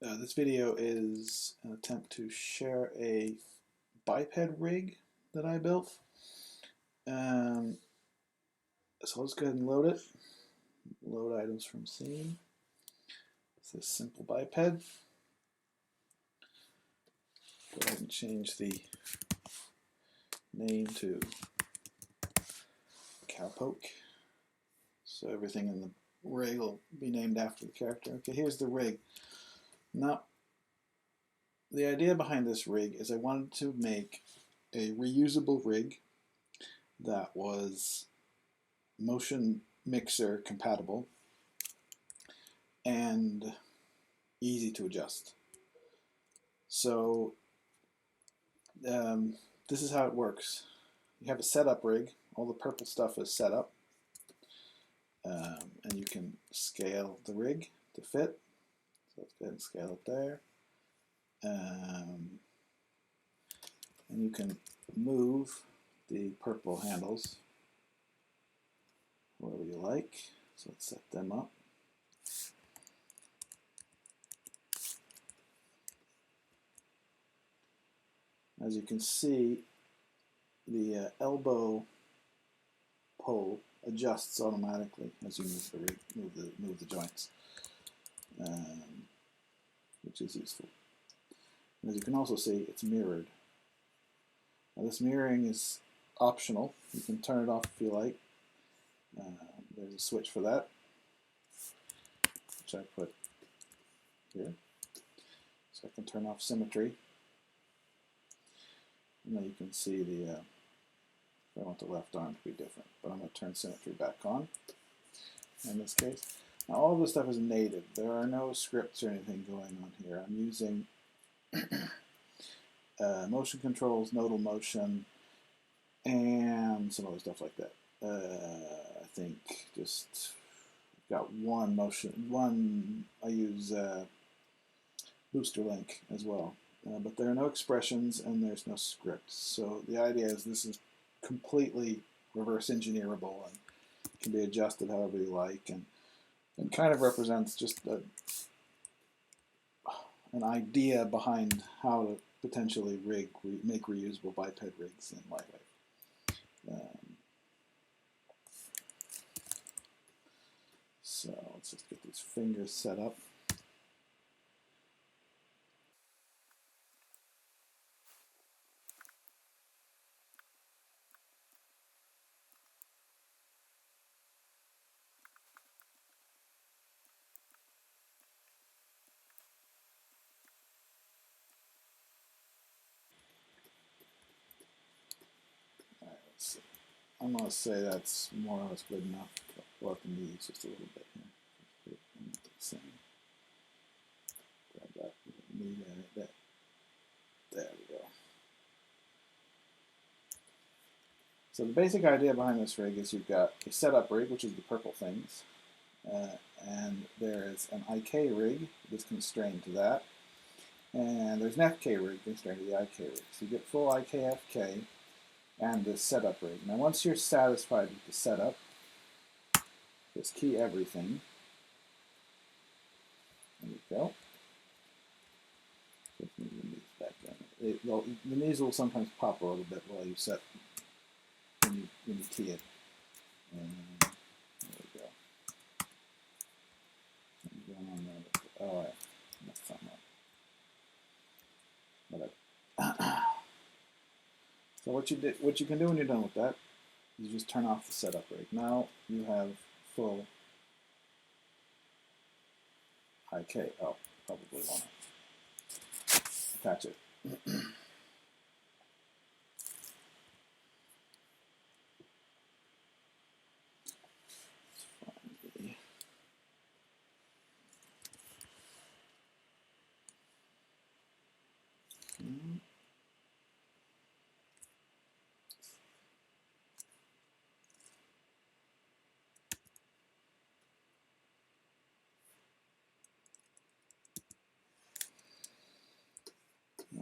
This video is an attempt to share a biped rig that I built. So let's go ahead and load it. Load items from scene. It's this simple biped. Go ahead and change the name to Cowpoke. So everything in the rig will be named after the character. Okay, here's the rig. Now, the idea behind this rig is I wanted to make a reusable rig that was motion mixer compatible and easy to adjust. So this is how it works. You have a setup rig. All the purple stuff is set up, and you can scale the rig to fit. So let's go ahead and scale it there. And you can move the purple handles wherever you like. So let's set them up. As you can see, the elbow pull adjusts automatically as you move the rig, move the joints, which is useful. And as you can also see, it's mirrored. Now this mirroring is optional. You can turn it off if you like. There's a switch for that, which I put here. So I can turn off symmetry. And then you can see the, I want the left arm to be different, but I'm going to turn symmetry back on in this case. Now all of this stuff is native. There are no scripts or anything going on here. I'm using motion controls, nodal motion, and some other stuff like that. I think just got one motion, I use booster link as well. But there are no expressions and there's no scripts. So the idea is this is completely reverse engineerable and can be adjusted however you like, and kind of represents just an idea behind how to potentially make reusable biped rigs in Lightwave. So let's just get these fingers set up. I'm going to say that's more or less good enough. We'll have to move just a little bit here. Grab that. There we go. So the basic idea behind this rig is you've got a setup rig, which is the purple things, and there is an IK rig that's constrained to that, and there's an FK rig constrained to the IK rig. So you get full IK FK and the setup rig. Now once you're satisfied with the setup, just key everything. There you go. Just move the knees back down. The knees will sometimes pop a little bit while you set when you key it. And there we go. Something's going on there. Oh, yeah. That's something up. Whatever. So what you can do when you're done with that is just turn off the setup rig. Now you have full IK. Oh, probably want to attach it.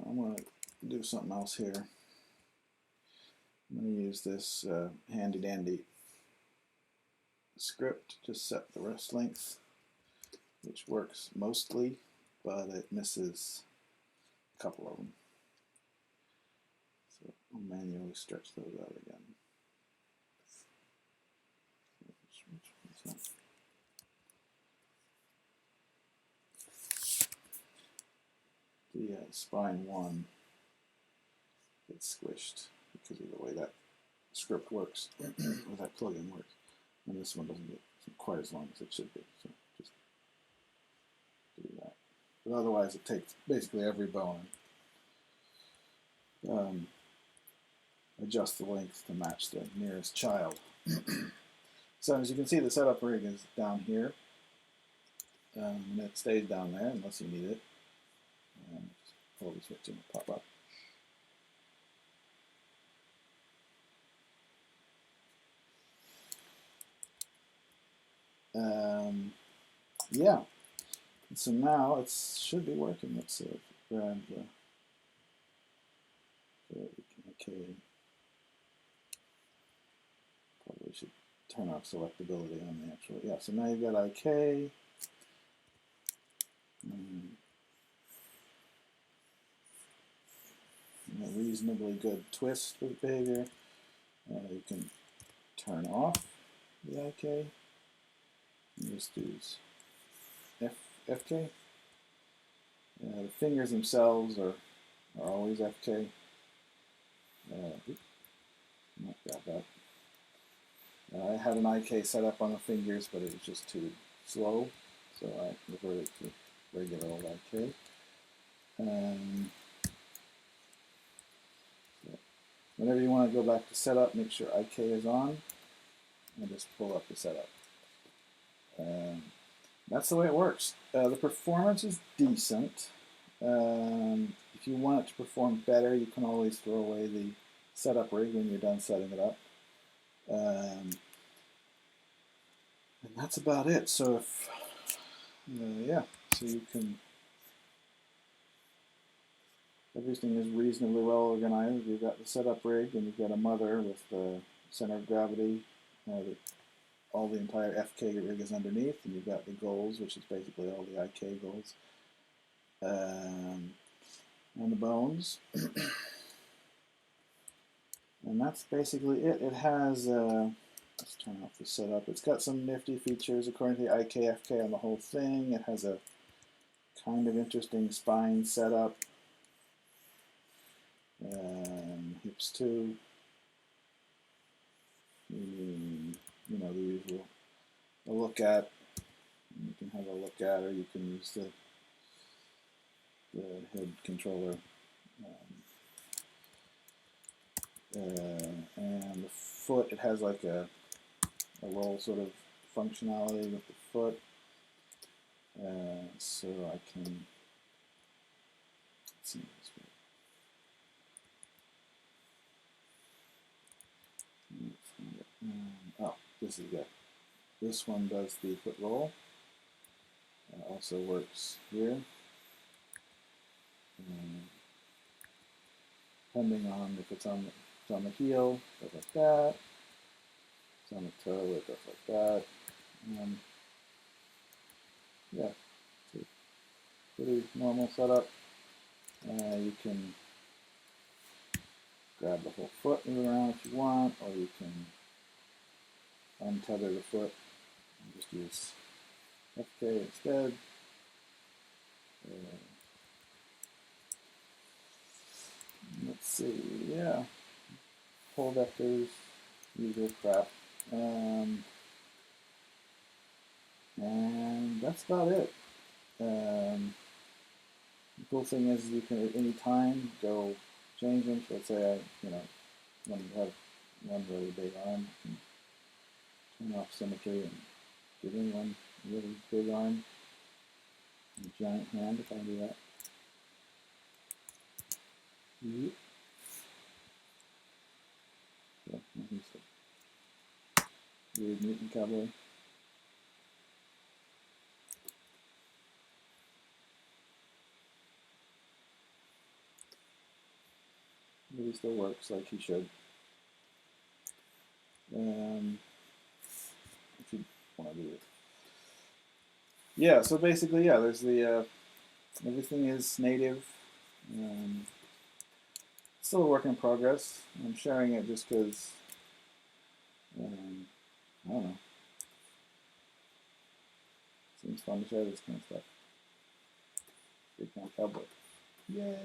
I'm going to do something else here. I'm going to use this handy dandy script to set the wrist length, which works mostly but it misses a couple of them. So I'll manually stretch those out again. The spine 1 gets squished because of the way that script works, or that plugin works. And this one doesn't get quite as long as it should be, so just do that. But otherwise it takes basically every bone and adjust the length to match the nearest child. So as you can see, the setup rig is down here, and it stays down there unless you need it. Just pull the switch and it'll pop up. Yeah, so now it should be working. Let's see if we grab the okay. Probably should turn off selectability on the actual. Yeah, so now you've got IK. A reasonably good twist for the behavior. You can turn off the IK. And just use FK. The fingers themselves are always FK. Not grab that. I had an IK set up on the fingers, but it was just too slow, so I reverted to regular old IK. So whenever you want to go back to setup, make sure IK is on, and just pull up the setup. That's the way it works. The performance is decent. If you want it to perform better, you can always throw away the setup rig when you're done setting it up. And that's about it. So if, yeah, so you can, everything is reasonably well organized. You've got the setup rig, and you've got a mother with the center of gravity. All the entire FK rig is underneath, and you've got the goals, which is basically all the IK goals, and the bones. And that's basically it. It has, let's turn off the setup. It's got some nifty features according to the IK, FK on the whole thing. It has a kind of interesting spine setup. Hips too. You know, the usual. A look at. You can have a look at, or you can use the head controller. And the foot, it has like a roll sort of functionality with the foot. So I can, let's see this way. Oh, this is good. This one does the foot roll. Also works here. Depending on if it's on the heel, it goes like that. It's on the toe, it goes like that. Yeah, it's a pretty normal setup. You can grab the whole foot, move around if you want, or you can untether the foot and just use FK instead. Let's see, yeah, pull vectors, usual crap, and that's about it. The cool thing is you can at any time go change them. So let's say I, want to have one really big arm, and turn off symmetry and give me one really big arm, and a giant hand if I do that. Yep. Yeah, nothing so weird mutant cowboy. But he still works like he should. If you want to do it. Yeah, so basically, yeah, there's the Everything is native. Still a work in progress. I'm sharing it just because, I don't know, seems fun to share this kind of stuff. Big time public. Yay!